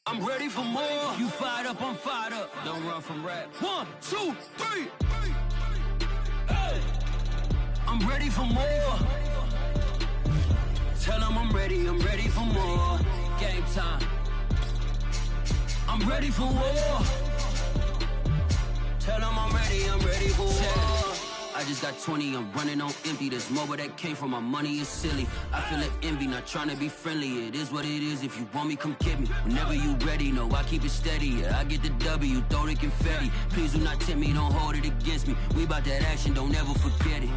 I'm ready for more. You fired up, I'm fired up. Don't run from rap. 1, 2, 3. Hey. I'm ready for more. Tell them I'm ready for more. Game time. I'm ready for war. Tell them I'm ready for war. I just got 20, I'm running on empty. This mobile that came from my money is silly. I feel like envy, not trying to be friendly. It is what it is, if you want me, come get me. Whenever you ready, no, I keep it steady. Yeah, I get the W, throw the confetti. Please do not tempt me, don't hold it against me. We bout that action, don't ever forget it.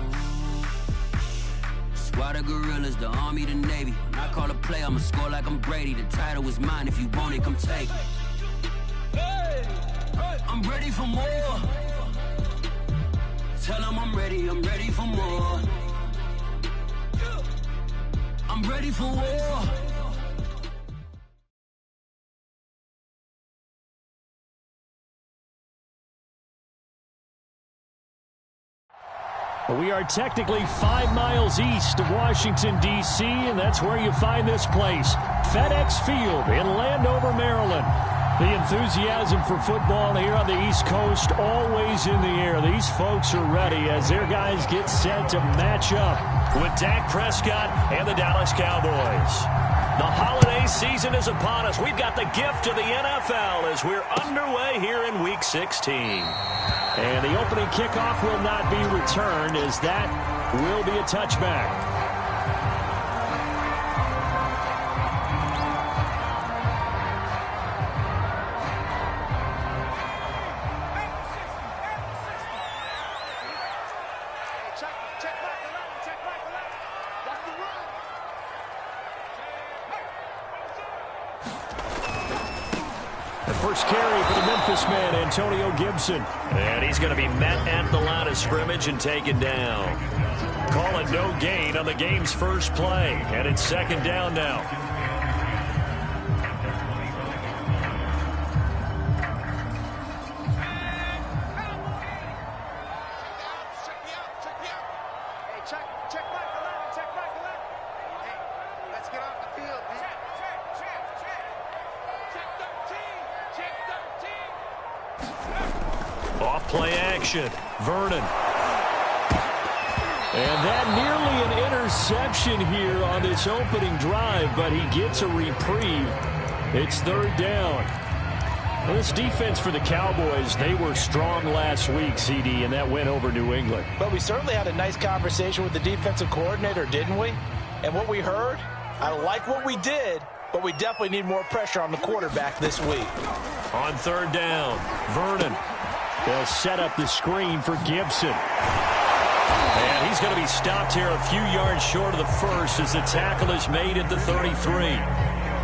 Squad of gorillas, the army, the navy. When I call a play, I'ma score like I'm Brady. The title is mine, if you want it, come take it. Hey, hey. I'm ready for more. Tell them I'm ready for more. I'm ready for war. We are technically 5 miles east of Washington, D.C., and that's where you find this place, FedEx Field in Landover, Maryland. The enthusiasm for football here on the East Coast always in the air. These folks are ready as their guys get set to match up with Dak Prescott and the Dallas Cowboys. The holiday season is upon us. We've got the gift of the NFL as we're underway here in Week 16. And the opening kickoff will not be returned as that will be a touchback. First carry for the Memphis man, Antonio Gibson. And he's going to be met at the line of scrimmage and taken down. Call it no gain on the game's first play. And it's second down now. Play action. Vernon. And that nearly an interception here on this opening drive, but he gets a reprieve. It's third down. Well, this defense for the Cowboys, they were strong last week, CD, and that went over New England. But we certainly had a nice conversation with the defensive coordinator, didn't we? And what we heard, I like what we did, but we definitely need more pressure on the quarterback this week. On third down, Vernon. They'll set up the screen for Gibson. And he's going to be stopped here a few yards short of the first as the tackle is made at the 33.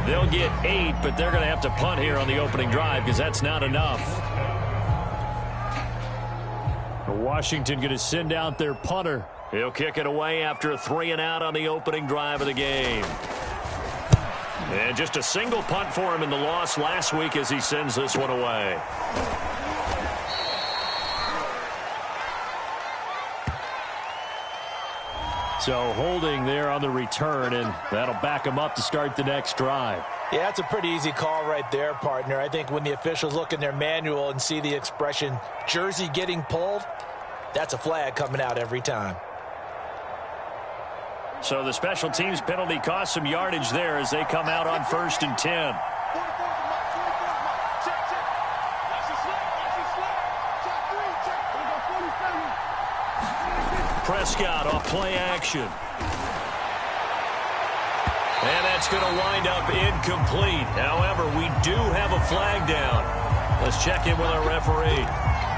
They'll get 8, but they're going to have to punt here on the opening drive because that's not enough. Washington going to send out their punter. He'll kick it away after a 3-and-out on the opening drive of the game. And just a single punt for him in the loss last week as he sends this one away. So holding there on the return, and that'll back him up to start the next drive. Yeah, that's a pretty easy call right there, partner. I think when the officials look in their manual and see the expression jersey getting pulled, that's a flag coming out every time. So the special teams penalty cost some yardage there as they come out on 1st and 10. Prescott off play action. And that's going to wind up incomplete. However, we do have a flag down. Let's check in with our referee.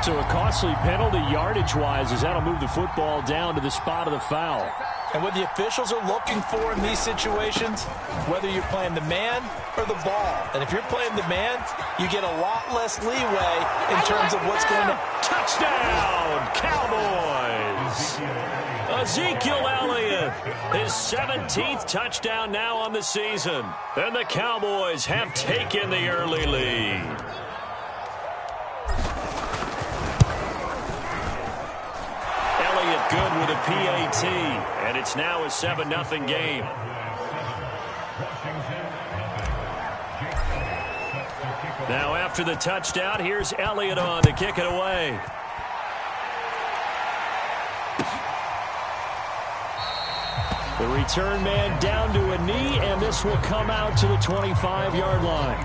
So a costly penalty yardage-wise as that'll move the football down to the spot of the foul. And what the officials are looking for in these situations, whether you're playing the man or the ball. And if you're playing the man, you get a lot less leeway in terms of what's going to... Touchdown, Cowboys! Ezekiel Elliott, his 17th touchdown now on the season. And the Cowboys have taken the early lead. Elliott good with a PAT, and it's now a 7-0 game. Now after the touchdown, here's Elliott on to kick it away. The return man down to a knee, and this will come out to the 25-yard line.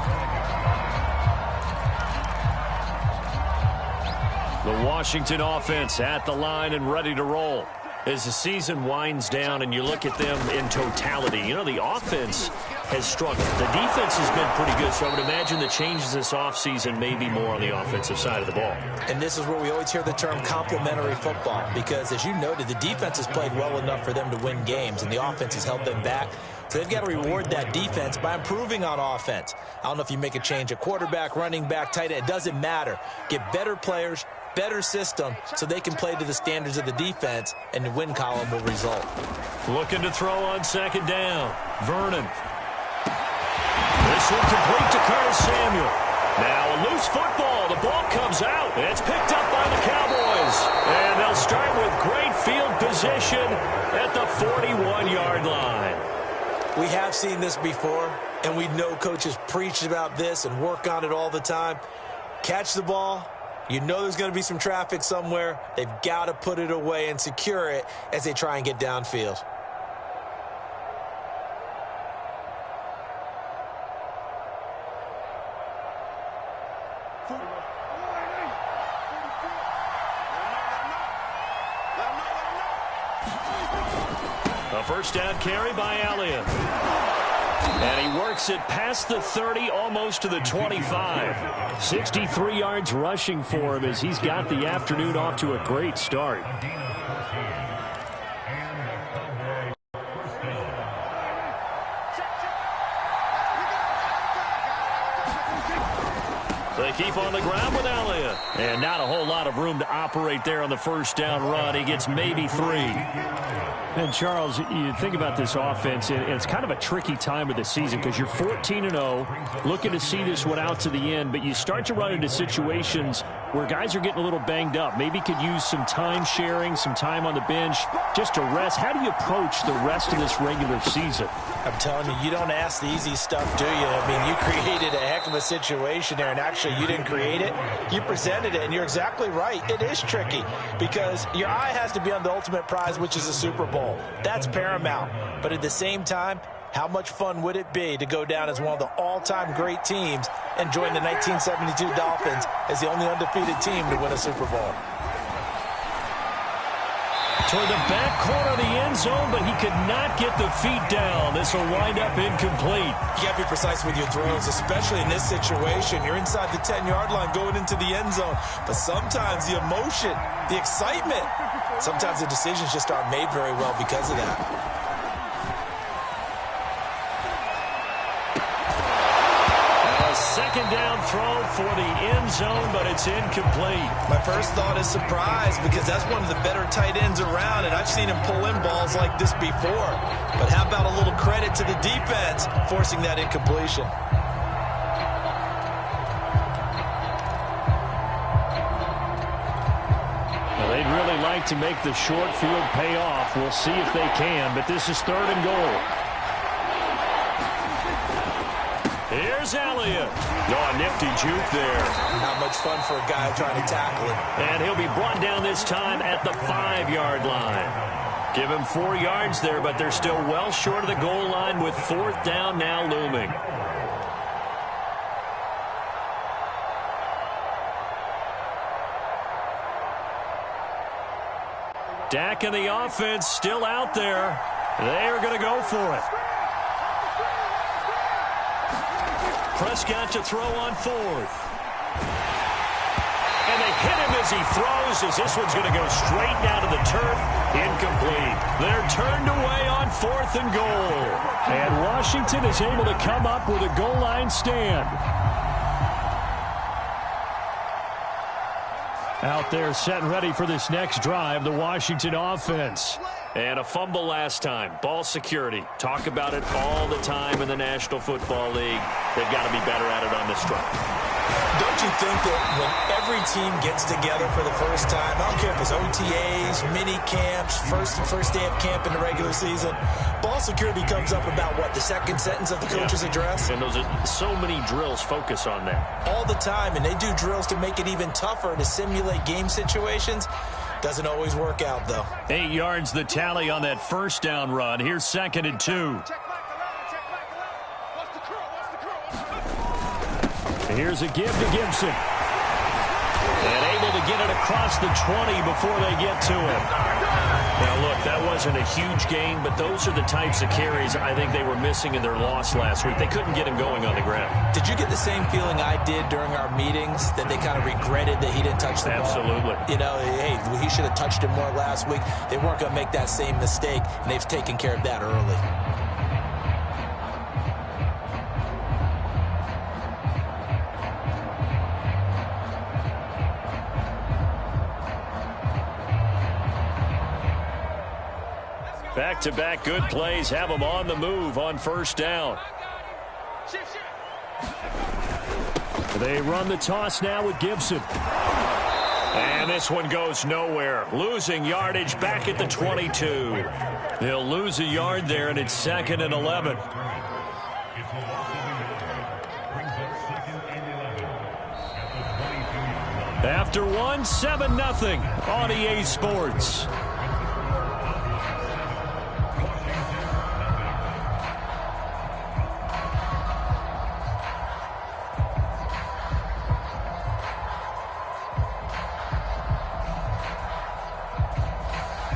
The Washington offense at the line and ready to roll. As the season winds down and you look at them in totality, you know, the offense has struggled. The defense has been pretty good, so I would imagine the changes this offseason may be more on the offensive side of the ball. And this is where we always hear the term complementary football, because as you noted, the defense has played well enough for them to win games, and the offense has held them back. So they've got to reward that defense by improving on offense. I don't know if you make a change at quarterback, running back, tight end. It doesn't matter. Get better players, better system, so they can play to the standards of the defense, and the win column will result. Looking to throw on second down. Vernon. This one complete to Curtis Samuel. Now a loose football. The ball comes out. It's picked up by the Cowboys. And they'll start with great field position at the 41-yard line. We have seen this before, and we know coaches preach about this and work on it all the time. Catch the ball. You know there's going to be some traffic somewhere. They've got to put it away and secure it as they try and get downfield. A first down carry by Elliott. And he works it past the 30, almost to the 25. 63 yards rushing for him as he's got the afternoon off to a great start. They keep on the ground with Elliott. And not a whole lot of room to operate there on the first down run. He gets maybe 3. And, Charles, you think about this offense, and it's kind of a tricky time of the season because you're 14-0, looking to see this one out to the end, but you start to run into situations where guys are getting a little banged up. Maybe could use some time sharing, some time on the bench, just to rest. How do you approach the rest of this regular season? I'm telling you, you don't ask the easy stuff, do you? I mean, you created a heck of a situation there, and actually you didn't create it. You presented it, and you're exactly right. It is tricky because your eye has to be on the ultimate prize, which is the Super Bowl. That's paramount. But at the same time, how much fun would it be to go down as one of the all-time great teams and join the 1972 Dolphins as the only undefeated team to win a Super Bowl? Toward the back corner of the end zone, but he could not get the feet down. This will wind up incomplete. You got to be precise with your throws, especially in this situation. You're inside the 10-yard line going into the end zone. But sometimes the emotion, the excitement, sometimes the decisions just aren't made very well because of that. Second down throw for the end zone, but it's incomplete. My first thought is surprise because that's one of the better tight ends around, and I've seen him pull in balls like this before. But how about a little credit to the defense forcing that incompletion? Well, they'd really like to make the short field pay off. We'll see if they can, but this is 3rd and goal. Here's Elliott. Oh, a nifty juke there. Not much fun for a guy trying to tackle him. And he'll be brought down this time at the 5-yard line. Give him 4 yards there, but they're still well short of the goal line with 4th down now looming. Dak and the offense still out there. They are going to go for it. Prescott to throw on 4th. And they hit him as he throws, as this one's going to go straight down to the turf. Incomplete. They're turned away on 4th and goal. And Washington is able to come up with a goal line stand. Out there set and ready for this next drive, the Washington offense. And a fumble last time. Ball security. Talk about it all the time in the National Football League. They've got to be better at it on this drive. Don't you think that when every team gets together for the first time, I don't care if it's OTAs, mini camps, first day of camp in the regular season, ball security comes up about what, the second sentence of the coach's address? And those are so many drills focus on that. All the time, and they do drills to make it even tougher to simulate game situations. Doesn't always work out, though. 8 yards the tally on that first down run. Here's 2nd and 2. Here's a give to Gibson. And able to get it across the 20 before they get to him. Now, look, that wasn't a huge gain, but those are the types of carries I think they were missing in their loss last week. They couldn't get him going on the ground. Did you get the same feeling I did during our meetings, that they kind of regretted that he didn't touch the ball? Absolutely. You know, hey, he should have touched it more last week. They weren't going to make that same mistake, and they've taken care of that early. Back-to-back good plays have them on the move on first down. They run the toss now with Gibson. And this one goes nowhere. Losing yardage back at the 22. They'll lose a yard there, and it's 2nd and 11. After one, 7-0 on EA Sports.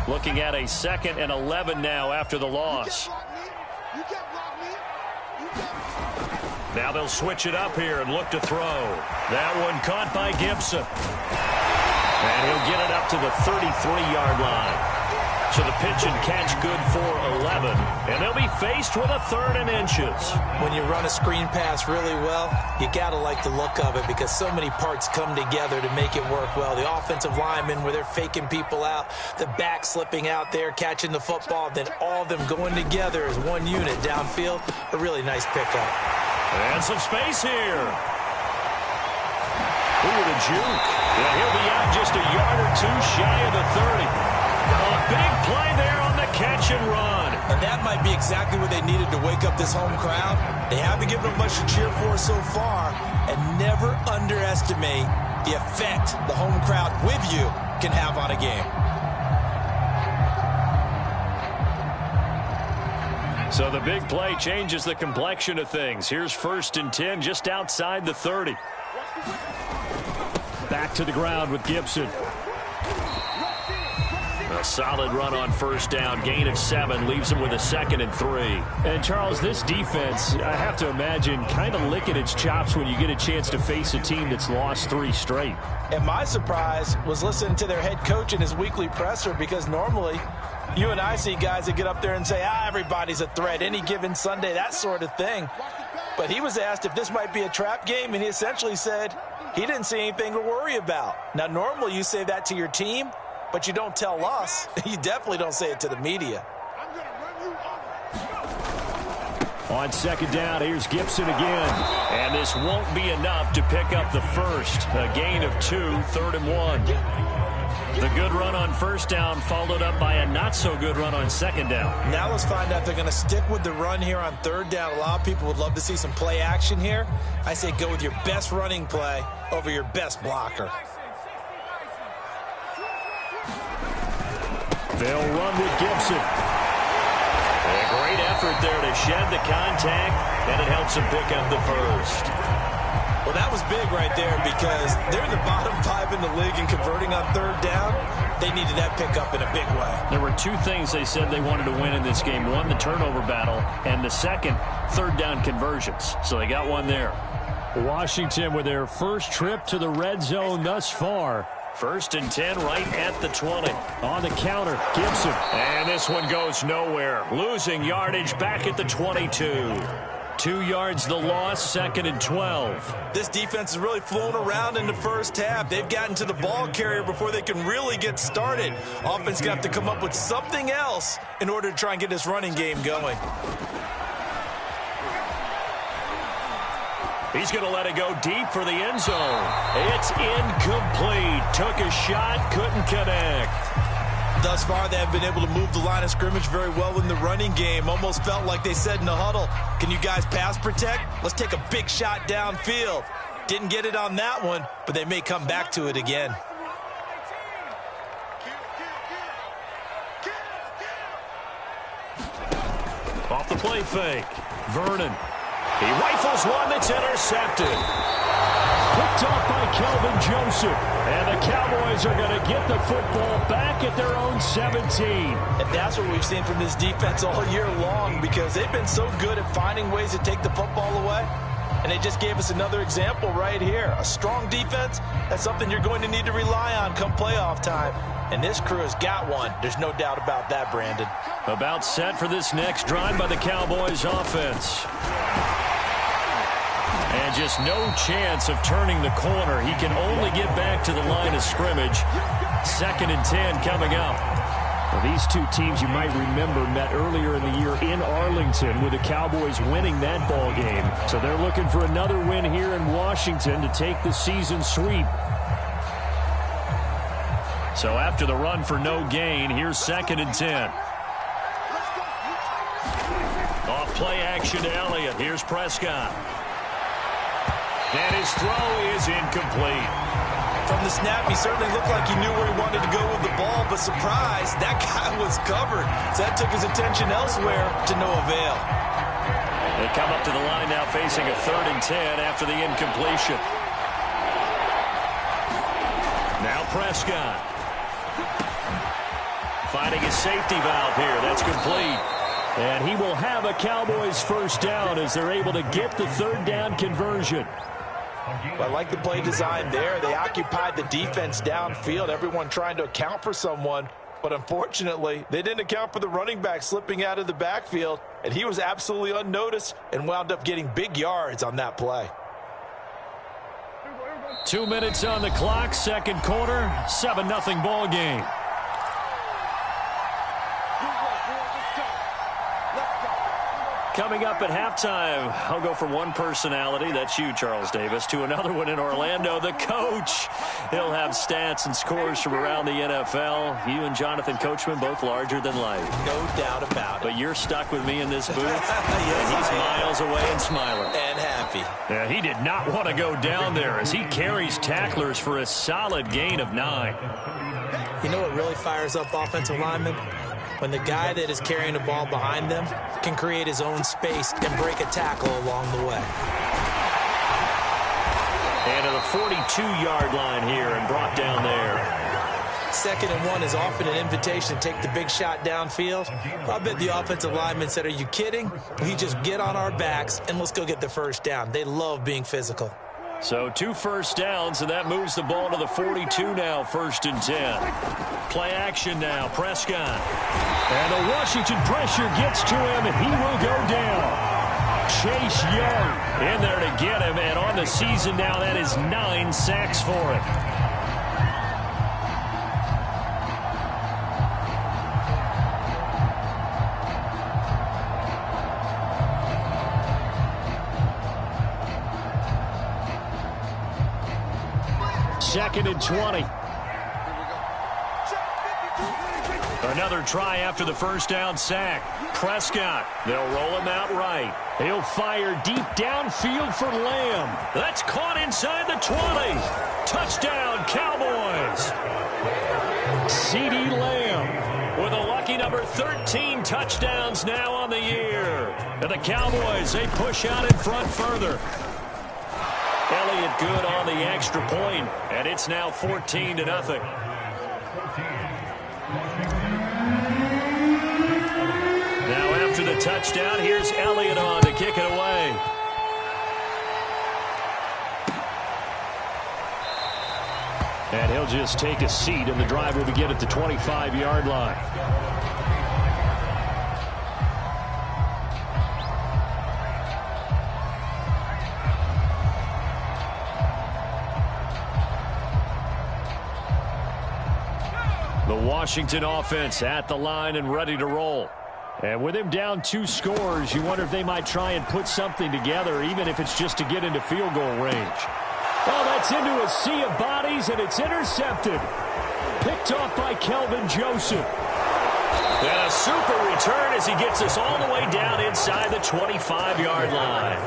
Looking at a 2nd and 11 now after the loss. Now they'll switch it up here and look to throw. That one caught by Gibson. And he'll get it up to the 33-yard line. So the pitch and catch good for 11. And they'll be faced with a 3rd and inches. When you run a screen pass really well, you got to like the look of it because so many parts come together to make it work well. The offensive linemen, where they're faking people out, the back slipping out there, catching the football, then all of them going together as one unit downfield. A really nice pickup. And some space here. Ooh, the juke. Yeah, he'll be out just a yard or two shy of the 30. A big play there on the catch and run. And that might be exactly what they needed to wake up this home crowd. They haven't given them much to cheer for so far. And never underestimate the effect the home crowd with you can have on a game. So the big play changes the complexion of things. Here's 1st and 10 just outside the 30. Back to the ground with Gibson. A solid run on first down. Gain of 7 leaves him with a 2nd and 3. And, Charles, this defense, I have to imagine, kind of licking its chops when you get a chance to face a team that's lost 3 straight. And my surprise was listening to their head coach in his weekly presser, because normally you and I see guys that get up there and say, everybody's a threat any given Sunday, that sort of thing. But he was asked if this might be a trap game, and he essentially said he didn't see anything to worry about. Now, normally you say that to your team, but you don't tell us. You definitely don't say it to the media. On 2nd down, here's Gibson again. And this won't be enough to pick up the first. A gain of 2, 3rd and 1. The good run on first down followed up by a not-so-good run on 2nd down. Now let's find out if they're going to stick with the run here on 3rd down. A lot of people would love to see some play action here. I say go with your best running play over your best blocker. They'll run with Gibson. A great effort there to shed the contact, and it helps him pick up the first. Well, that was big right there, because they're in the bottom 5 in the league in converting on 3rd down. They needed that pickup in a big way. There were 2 things they said they wanted to win in this game. One, the turnover battle, and the second, 3rd down conversions. So they got one there. Washington with their first trip to the red zone thus far. 1st and 10 right at the 20. On the counter, Gibson. And this one goes nowhere. Losing yardage back at the 22. 2 yards the loss, 2nd and 12. This defense is really flown around in the first half. They've gotten to the ball carrier before they can really get started. Offense got to come up with something else in order to try and get this running game going. He's going to let it go deep for the end zone. It's incomplete. Took a shot, couldn't connect. Thus far, they have been able to move the line of scrimmage very well in the running game. Almost felt like they said in the huddle, can you guys pass protect? Let's take a big shot downfield. Didn't get it on that one, but they may come back to it again. Off the play fake. Vernon. He rifles one that's intercepted. Picked off by Kelvin Joseph. And the Cowboys are going to get the football back at their own 17. And that's what we've seen from this defense all year long, because they've been so good at finding ways to take the football away. And they just gave us another example right here. A strong defense, that's something you're going to need to rely on come playoff time. And this crew has got one. There's no doubt about that, Brandon. About set for this next drive by the Cowboys offense. And just no chance of turning the corner. He can only get back to the line of scrimmage. 2nd and 10 coming up. Well, these two teams, you might remember, met earlier in the year in Arlington with the Cowboys winning that ball game. So they're looking for another win here in Washington to take the season sweep. So after the run for no gain, here's 2nd and 10. Off play action to Elliott. Here's Prescott. And his throw is incomplete. From the snap, he certainly looked like he knew where he wanted to go with the ball, but surprise, that guy was covered. So that took his attention elsewhere to no avail. They come up to the line now facing a 3rd and 10 after the incompletion. Now Prescott. Finding his safety valve here. That's complete. And he will have a Cowboys first down as they're able to get the 3rd down conversion. I like the play design there. They occupied the defense downfield, everyone trying to account for someone. But unfortunately, they didn't account for the running back slipping out of the backfield, and he was absolutely unnoticed and wound up getting big yards on that play. 2 minutes on the clock, 2nd quarter, 7-0 ball game. Coming up at halftime, I'll go from one personality, that's you, Charles Davis, to another one in Orlando, the coach. He'll have stats and scores from around the NFL. You and Jonathan Coachman, both larger than life. No doubt about it. But you're stuck with me in this booth, yes, and he's miles away and smiling. And happy. Yeah, he did not want to go down there as he carries tacklers for a solid gain of 9. You know what really fires up offensive linemen? When the guy that is carrying the ball behind them can create his own space and break a tackle along the way. And to the 42-yard line here and brought down there. 2nd and 1 is often an invitation to take the big shot downfield. I bet the offensive lineman said, are you kidding? We just get on our backs and let's go get the first down. They love being physical. So 2 first downs, and that moves the ball to the 42 now, 1st and 10. Play action now, Prescott. And the Washington pressure gets to him, and he will go down. Chase Young in there to get him, and on the season now, that is 9 sacks for him. Second and 20. Another try after the first down sack. Prescott, they'll roll him out right. He'll fire deep downfield for Lamb. That's caught inside the 20. Touchdown, Cowboys. CeeDee Lamb with a lucky number 13 touchdowns now on the year. And the Cowboys, they push out in front further. Elliott good on the extra point, and it's now 14-0. Now after the touchdown, here's Elliott on to kick it away. And he'll just take a seat, and the drive will begin at the 25-yard line. The Washington offense at the line and ready to roll. And with him down 2 scores, you wonder if they might try and put something together, even if it's just to get into field goal range. Oh, that's into a sea of bodies, and it's intercepted. Picked off by Kelvin Joseph. And a super return as he gets us all the way down inside the 25-yard line.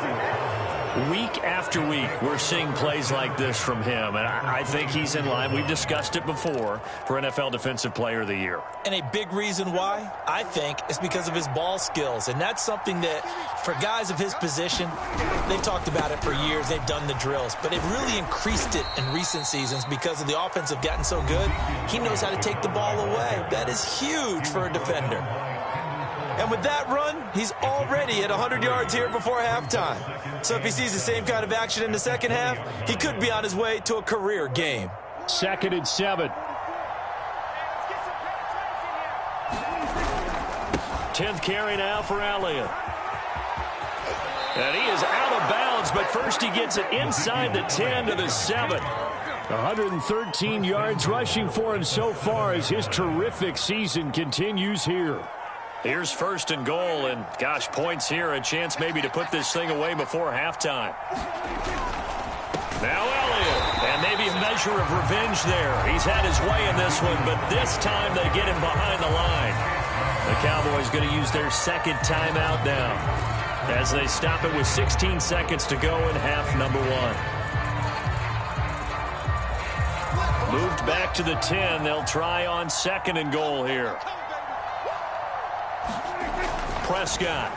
Week after week, we're seeing plays like this from him, and I think he's in line. We've discussed it before for NFL Defensive Player of the Year. And a big reason why, I think, is because of his ball skills. And that's something that, for guys of his position, they've talked about it for years. They've done the drills. But they've really increased it in recent seasons because of the offense have gotten so good. He knows how to take the ball away. That is huge for a defender. And with that run, he's already at 100 yards here before halftime. So if he sees the same kind of action in the second half, he could be on his way to a career game. 2nd and 7. 10th carry now for Elliott. And he is out of bounds, but first he gets it inside the 10 to the 7. 113 yards rushing for him so far as his terrific season continues here. Here's 1st and goal, and gosh, points here, a chance maybe to put this thing away before halftime. Now Elliott, and maybe a measure of revenge there. He's had his way in this one, but this time they get him behind the line. The Cowboys going to use their 2nd timeout now as they stop it with 16 seconds to go in half number 1. Moved back to the 10. They'll try on 2nd and goal here. Prescott.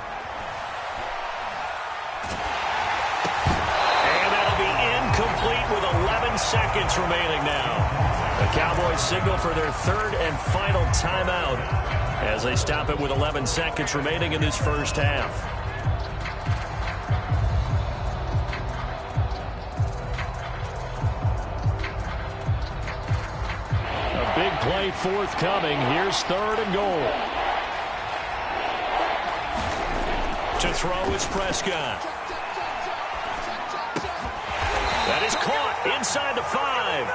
And that'll be incomplete with 11 seconds remaining now. The Cowboys signal for their 3rd and final timeout as they stop it with 11 seconds remaining in this first half. A big play forthcoming. Here's 3rd and goal. To throw is Prescott. That is caught inside the 5.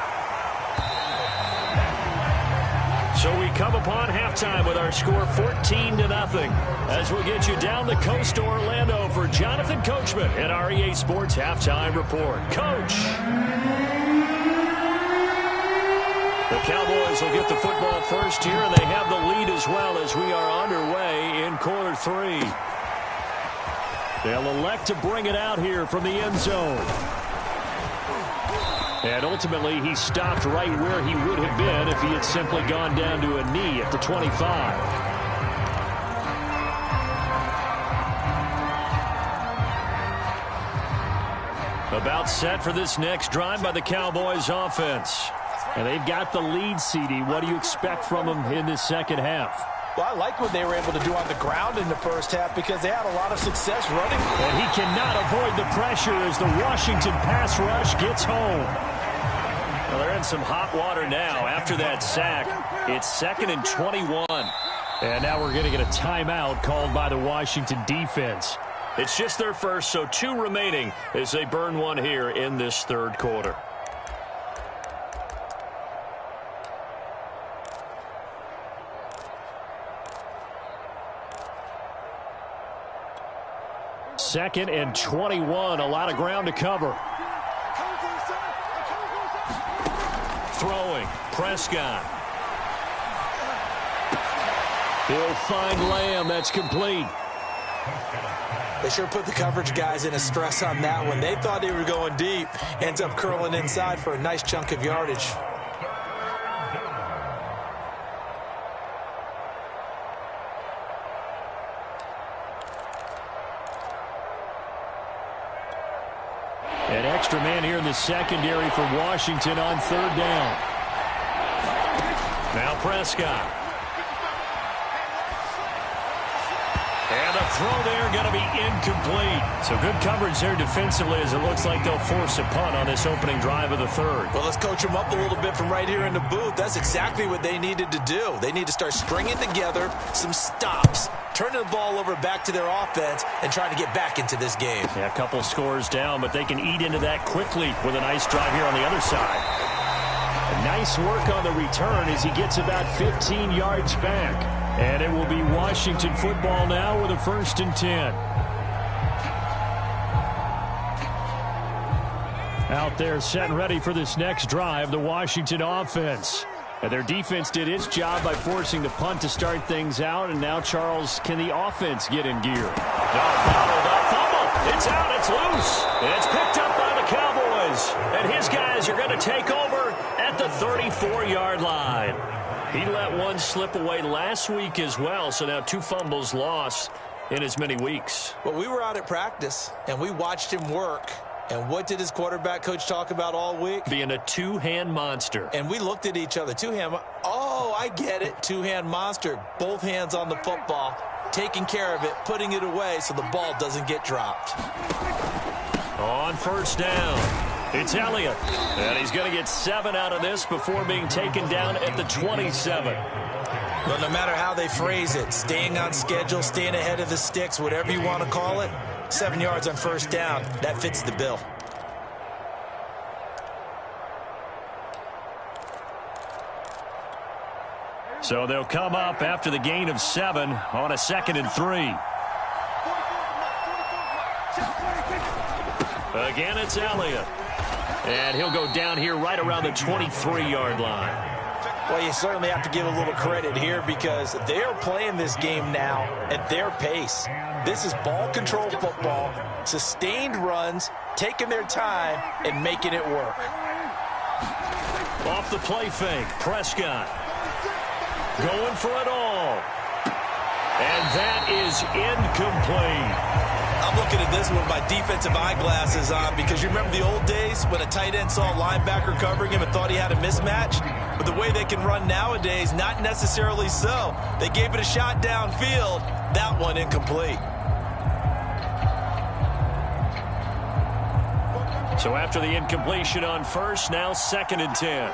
So we come upon halftime with our score 14-0 as we'll get you down the coast to Orlando for Jonathan Coachman at our EA Sports Halftime Report. Coach. The Cowboys will get the football first here, and they have the lead as well as we are underway in quarter 3. They'll elect to bring it out here from the end zone. And ultimately, he stopped right where he would have been if he had simply gone down to a knee at the 25. About set for this next drive by the Cowboys offense. And they've got the lead, CD. What do you expect from them in this second half? Well, I like what they were able to do on the ground in the first half because they had a lot of success running. And he cannot avoid the pressure as the Washington pass rush gets home. Well, they're in some hot water now after that sack. It's 2nd and 21. And now we're going to get a timeout called by the Washington defense. It's just their first, so 2 remaining as they burn one here in this 3rd quarter. Second and 21, a lot of ground to cover. Throwing, Prescott. He'll find Lamb, that's complete. They sure put the coverage guys in a stress on that one. They thought they were going deep. Ends up curling inside for a nice chunk of yardage. An extra man here in the secondary for Washington on 3rd down. Now Prescott. And the throw there going to be incomplete. So good coverage there defensively as it looks like they'll force a punt on this opening drive of the 3rd. Well, let's coach them up a little bit from right here in the booth. That's exactly what they needed to do. They need to start stringing together some stops, turning the ball over back to their offense, and trying to get back into this game. Yeah, a couple scores down, but they can eat into that quickly with a nice drive here on the other side. Nice work on the return as he gets about 15 yards back. And it will be Washington football now with a 1st and 10. Out there set and ready for this next drive, the Washington offense. And their defense did its job by forcing the punt to start things out. And now, Charles, can the offense get in gear? Bottled up fumble. It's out. It's loose. And it's picked up by the Cowboys. And his guys are going to take over at the 34-yard line. He let one slip away last week as well. So now 2 fumbles lost in as many weeks. Well, we were out at practice, and we watched him work. And what did his quarterback coach talk about all week? Being a 2-hand monster. And we looked at each other. 2-hand. Oh, I get it. 2-hand monster. Both hands on the football, taking care of it, putting it away so the ball doesn't get dropped. On 1st down, it's Elliott. And he's going to get 7 out of this before being taken down at the 27. Well, no matter how they phrase it, staying on schedule, staying ahead of the sticks, whatever you want to call it, 7 yards on 1st down, that fits the bill. So they'll come up after the gain of 7 on a 2nd and 3. Again, it's Elliott. And he'll go down here right around the 23-yard line. Well, you certainly have to give a little credit here because they're playing this game now at their pace. This is ball control football, sustained runs, taking their time and making it work. Off the play fake, Prescott going for it all. And that is incomplete. I'm looking at this one with my defensive eyeglasses on because you remember the old days when a tight end saw a linebacker covering him and thought he had a mismatch? But the way they can run nowadays, not necessarily so. They gave it a shot downfield. That one incomplete. So after the incompletion on 1st, now 2nd and 10.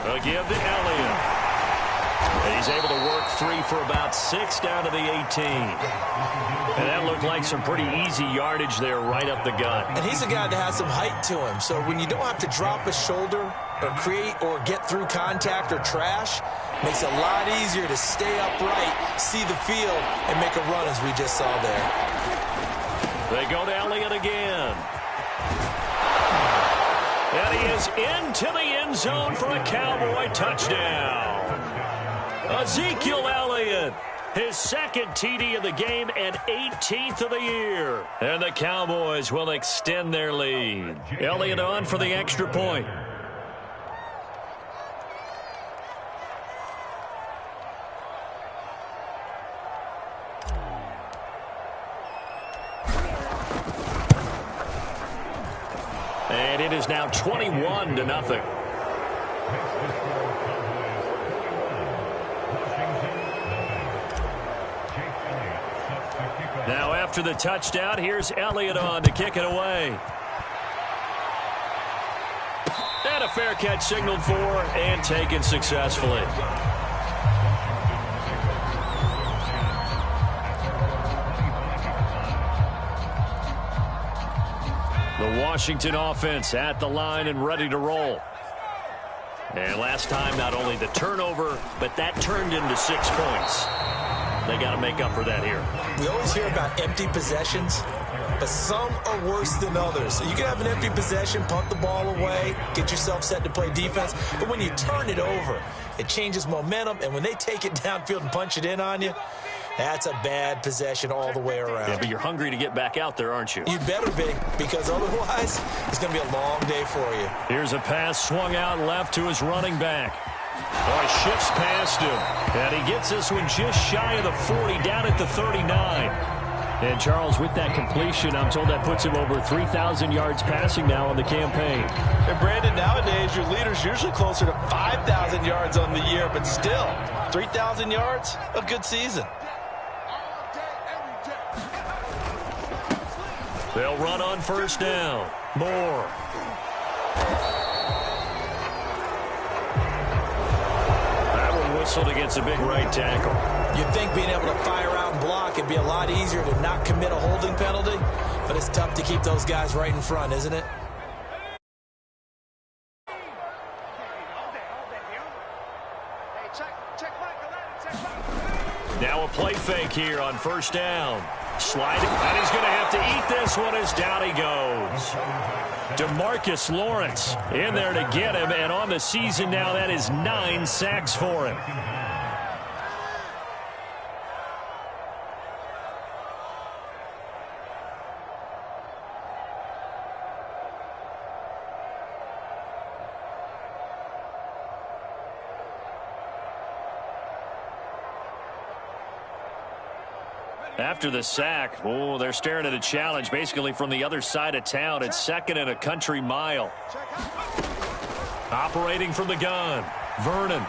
A give to Elliott. And he's able to work 3 for about 6 down to the 18. And that looked like some pretty easy yardage there right up the gut. And he's a guy that has some height to him. So when you don't have to drop a shoulder or create or get through contact or trash, makes it a lot easier to stay upright, see the field, and make a run as we just saw there. They go to Elliott again. And he is into the end zone for a Cowboy touchdown. Ezekiel Elliott, his 2nd TD of the game and 18th of the year. And the Cowboys will extend their lead. Elliott on for the extra point. And it is now 21-0. Now after the touchdown, here's Elliott on to kick it away. And a fair catch signaled for and taken successfully. The Washington offense at the line and ready to roll. And last time, not only the turnover, but that turned into 6 points. They got to make up for that here. We always hear about empty possessions, but some are worse than others. So you can have an empty possession, punt the ball away, get yourself set to play defense. But when you turn it over, it changes momentum. And when they take it downfield and punch it in on you, that's a bad possession all the way around. Yeah, but you're hungry to get back out there, aren't you? You better be, because otherwise it's going to be a long day for you. Here's a pass swung out left to his running back. Oh, he shifts past him. And he gets this one just shy of the 40, down at the 39. And, Charles, with that completion, I'm told that puts him over 3,000 yards passing now on the campaign. And, Brandon, nowadays your leader's usually closer to 5,000 yards on the year, but still, 3,000 yards, a good season. They'll run on 1st down. Moore. Whistled against a big right tackle. You'd think being able to fire out and block it'd be a lot easier to not commit a holding penalty, but it's tough to keep those guys right in front, isn't it? fake here on first down. Sliding, and he's going to have to eat this one as down he goes. DeMarcus Lawrence in there to get him, and on the season now, that is 9 sacks for him. After the sack, they're staring at a challenge basically from the other side of town. It's 2nd and a country mile. Operating from the gun, Vernon.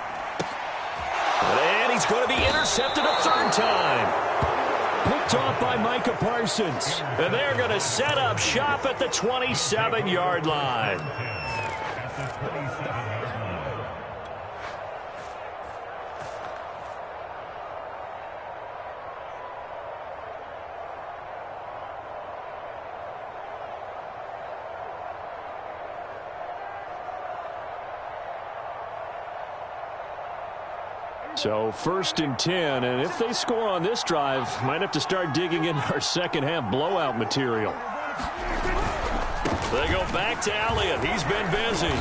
And he's going to be intercepted a 3rd time. Picked off by Micah Parsons. And they're going to set up shop at the 27-yard line. So 1st and 10, and if they score on this drive, might have to start digging in our second-half blowout material. They go back to Elliott. He's been busy.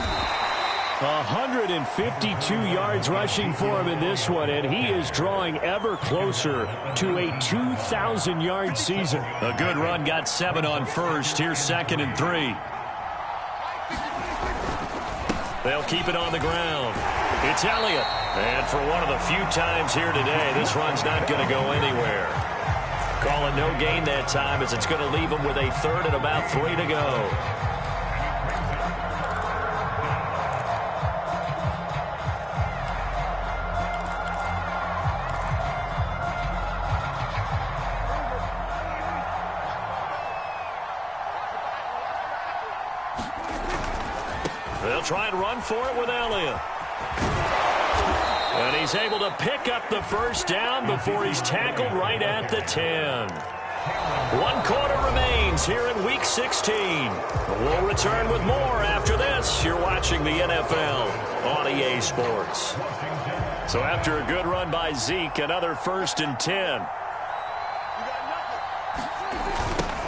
152 yards rushing for him in this one, and he is drawing ever closer to a 2,000-yard season. A good run, got 7 on first. Here's 2nd and 3. They'll keep it on the ground. It's Elliott. And for one of the few times here today, this run's not going to go anywhere. Calling no gain that time as it's going to leave him with a 3rd and about 3 to go. They'll try and run for it with Elliott. And he's able to pick up the 1st down before he's tackled right at the 10. 1 quarter remains here in Week 16. We'll return with more after this. You're watching the NFL on EA Sports. So after a good run by Zeke, another 1st and 10.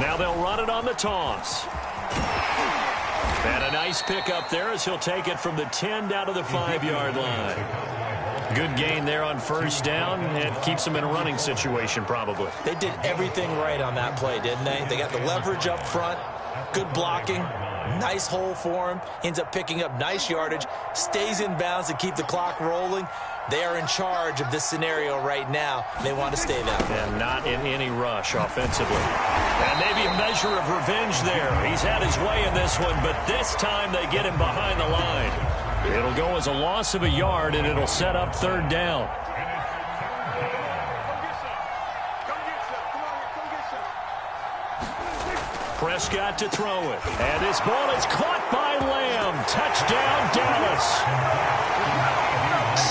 Now they'll run it on the toss. And a nice pickup there as he'll take it from the 10 down to the 5-yard line. Good gain there on 1st down, and keeps him in a running situation probably. They did everything right on that play, didn't they? They got the leverage up front, good blocking, nice hole for him, ends up picking up nice yardage, stays in bounds to keep the clock rolling. They are in charge of this scenario right now. They want to stay that way. And not in any rush offensively. And maybe a measure of revenge there. He's had his way in this one, but this time they get him behind the line. It'll go as a loss of a yard, and it'll set up 3rd down. Prescott to throw it. And this ball is caught by Lamb. Touchdown, Dallas.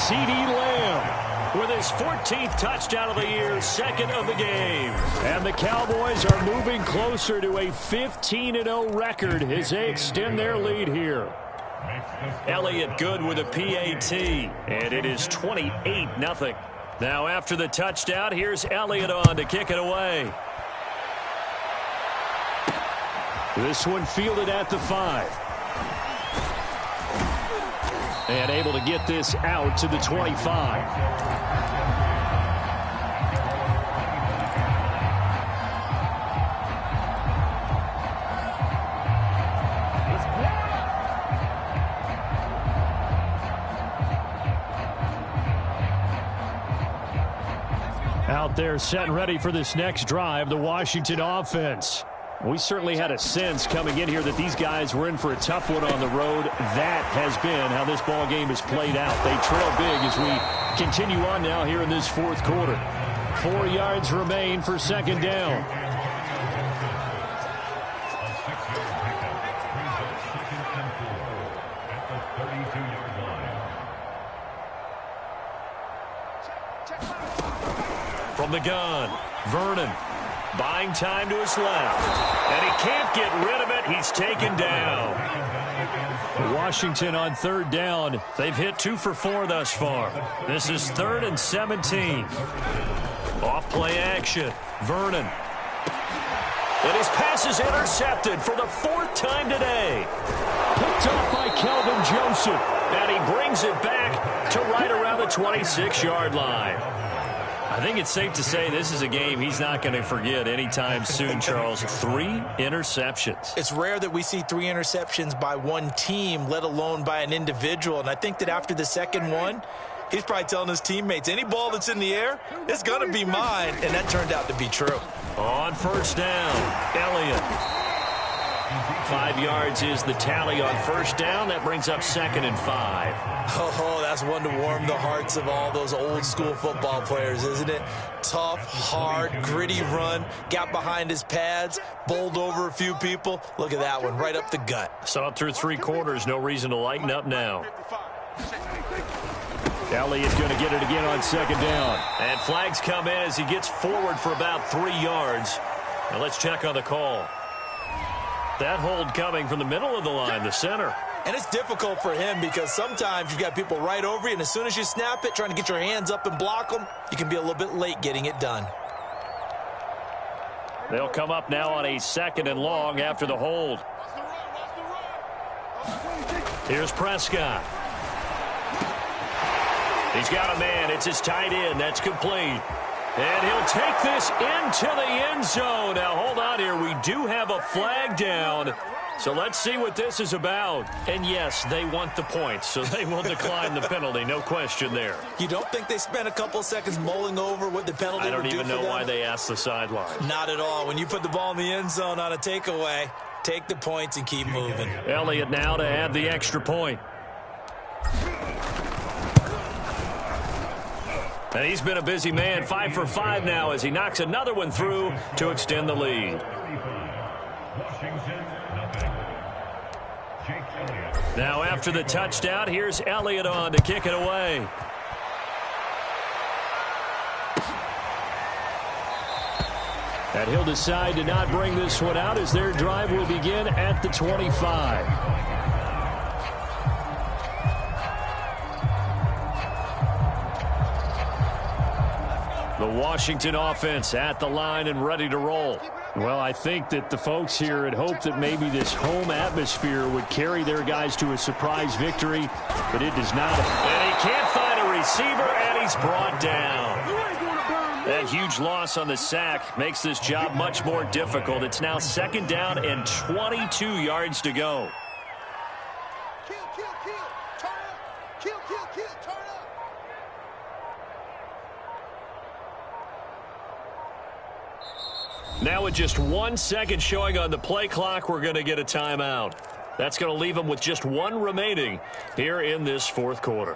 CeeDee Lamb with his 14th touchdown of the year, 2nd of the game. And the Cowboys are moving closer to a 15-0 record as they extend their lead here. Elliott good with a PAT, and it is 28-0. Now after the touchdown, here's Elliott on to kick it away. This one fielded at the 5. And able to get this out to the 25. Out there set and ready for this next drive, the Washington offense. We certainly had a sense coming in here that these guys were in for a tough one on the road. That has been how this ball game has played out. They trail big as we continue on now here in this 4th quarter. 4 yards remain for 2nd down. From the gun, Vernon. Buying time to his left. And he can't get rid of it. He's taken down. Washington on 3rd down. They've hit 2 for 4 thus far. This is 3rd and 17. Off play action. Vernon. And his pass is intercepted for the 4th time today. Picked off by Kelvin Joseph. And he brings it back to right around the 26-yard line. I think it's safe to say this is a game he's not going to forget anytime soon, Charles. 3 interceptions. It's rare that we see 3 interceptions by one team, let alone by an individual. And I think that after the second one, he's probably telling his teammates, any ball that's in the air, it's going to be mine. And that turned out to be true. On first down, Elliott. 5 yards is the tally on first down. That brings up 2nd and 5. Oh, that's one to warm the hearts of all those old school football players, isn't it? Tough, hard, gritty run. Got behind his pads, bowled over a few people. Look at that one, right up the gut. Saw it through 3 quarters. No reason to lighten up now. Elliott's going to get it again on 2nd down. And flags come in as he gets forward for about 3 yards. Now let's check on the call. That hold coming from the middle of the line, the center. And it's difficult for him because sometimes you've got people right over you, and as soon as you snap it, trying to get your hands up and block them, you can be a little bit late getting it done. They'll come up now on a 2nd and long after the hold. Here's Prescott. He's got a man. It's his tight end. That's complete. And he'll take this into the end zone. Now, hold on here. We do have a flag down. So let's see what this is about. And, yes, they want the points, so they will decline the penalty. No question there. You don't think they spent a couple seconds mulling over what the penalty would do for them? I don't even know why they asked the sideline. Not at all. When you put the ball in the end zone on a takeaway, take the points and keep moving. Elliott now to add the extra point. And he's been a busy man, 5 for 5 now as he knocks another one through to extend the lead. Now after the touchdown, here's Elliott on to kick it away. And he'll decide to not bring this one out as their drive will begin at the 25. The Washington offense at the line and ready to roll. Well, I think that the folks here had hoped that maybe this home atmosphere would carry their guys to a surprise victory, but it does not. And he can't find a receiver, and he's brought down. That huge loss on the sack makes this job much more difficult. It's now 2nd down and 22 yards to go. Now with just 1 second showing on the play clock, we're going to get a timeout. That's going to leave them with just 1 remaining here in this 4th quarter.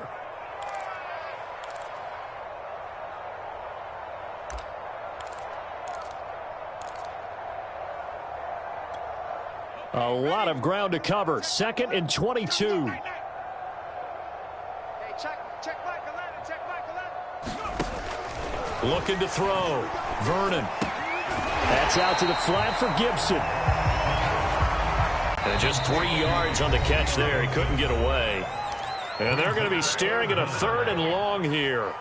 A lot of ground to cover. 2nd and 22. Looking to throw. Vernon. That's out to the flat for Gibson. And just 3 yards on the catch there. He couldn't get away. And they're going to be staring at a 3rd and long here.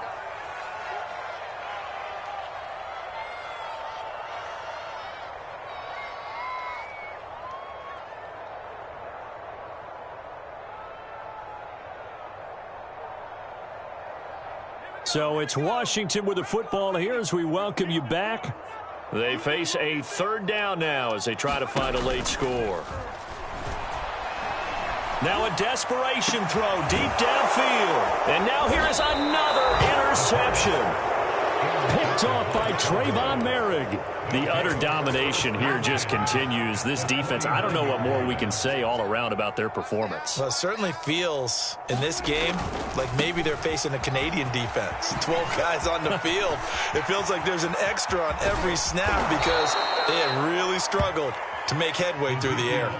So it's Washington with the football here as we welcome you back. They face a 3rd down now as they try to find a late score. Now a desperation throw deep downfield. And now here is another interception. Picked off by Trayvon Merrick. The utter domination here just continues. This defense, I don't know what more we can say all around about their performance. Well, it certainly feels in this game like maybe they're facing a Canadian defense. 12 guys on the field. It feels like there's an extra on every snap because they have really struggled to make headway through the air.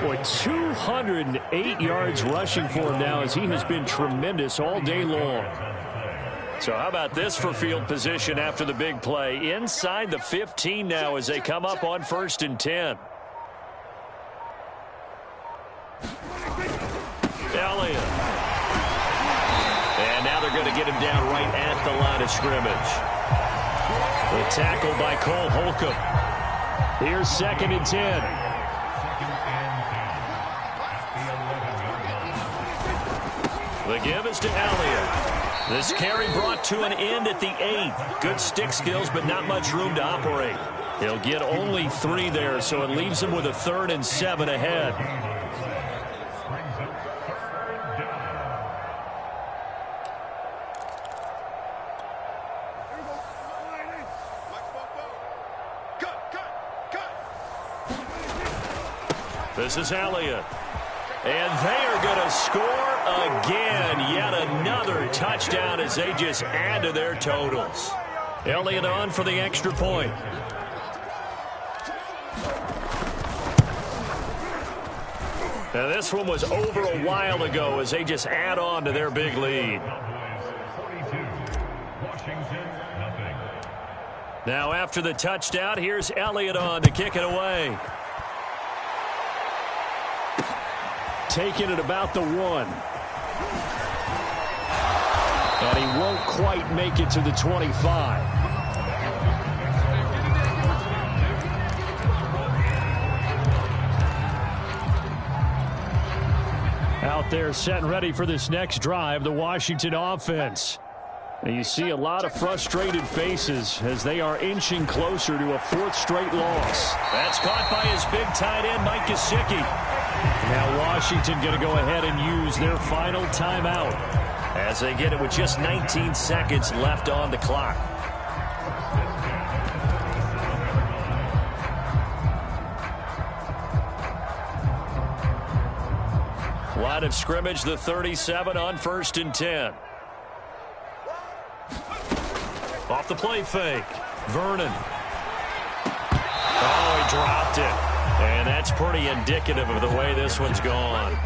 Boy, 208 yards rushing for him now as he has been tremendous all day long. So how about this for field position after the big play? Inside the 15 now as they come up on 1st and 10. Elliott. And now they're going to get him down right at the line of scrimmage. The tackle by Cole Holcomb. Here's 2nd and 10. The give is to Elliott. This carry brought to an end at the 8. Good stick skills, but not much room to operate. He'll get only 3 there, so it leaves him with a 3rd and 7 ahead. This is Elliott. And they are going to score again. Yet another touchdown as they just add to their totals. Elliott on for the extra point. Now this one was over a while ago as they just add on to their big lead. Now after the touchdown, here's Elliott on to kick it away. Taking it about the 1. And he won't quite make it to the 25. Out there set and ready for this next drive, the Washington offense. And you see a lot of frustrated faces as they are inching closer to a 4th straight loss. That's caught by his big tight end, Mike Gesicki. Now Washington going to go ahead and use their final timeout as they get it with just 19 seconds left on the clock. Line of scrimmage, the 37 on 1st and 10. Off the play fake. Vernon. Oh, he dropped it. And that's pretty indicative of the way this one's gone.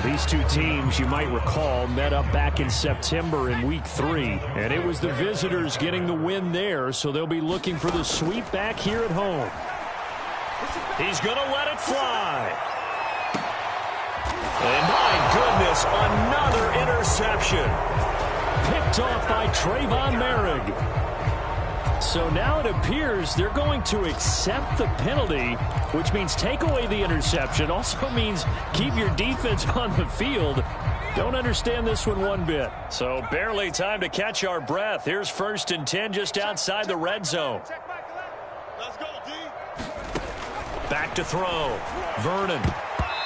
These two teams, you might recall, met up back in September in Week 3. And it was the visitors getting the win there, so they'll be looking for the sweep back here at home. He's going to let it fly. And my goodness, another interception. Picked off by Trayvon Merrick. So now it appears they're going to accept the penalty, which means take away the interception. Also means keep your defense on the field. Don't understand this one bit. So barely time to catch our breath. Here's 1st and 10 just outside the red zone. Let's go, D. Back to throw. Vernon.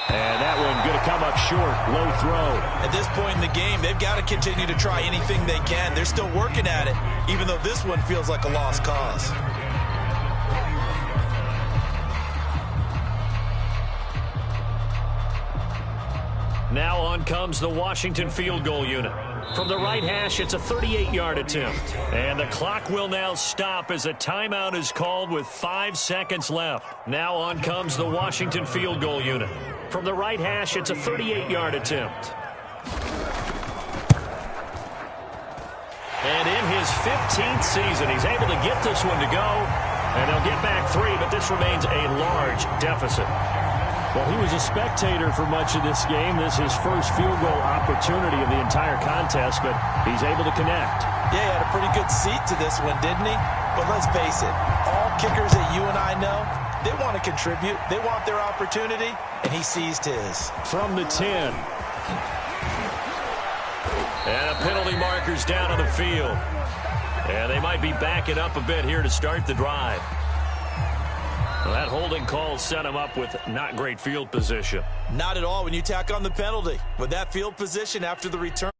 And that one going to come up short. Low throw. At this point in the game, they've got to continue to try anything they can. They're still working at it, even though this one feels like a lost cause. Now on comes the Washington field goal unit. From the right hash, it's a 38-yard attempt. And the clock will now stop as a timeout is called with 5 seconds left. Now on comes the Washington field goal unit. From the right hash, it's a 38-yard attempt. And in his 15th season, he's able to get this one to go. And they'll get back 3, but this remains a large deficit. Well, he was a spectator for much of this game. This is his first field goal opportunity of the entire contest, but he's able to connect. Yeah, he had a pretty good seat to this one, didn't he? But let's face it, all kickers that you and I know, they want to contribute. They want their opportunity, and he seized his. From the 10. And a penalty marker's down on the field. And they might be backing up a bit here to start the drive. Well, that holding call set him up with not great field position. Not at all when you tack on the penalty. With that field position after the return.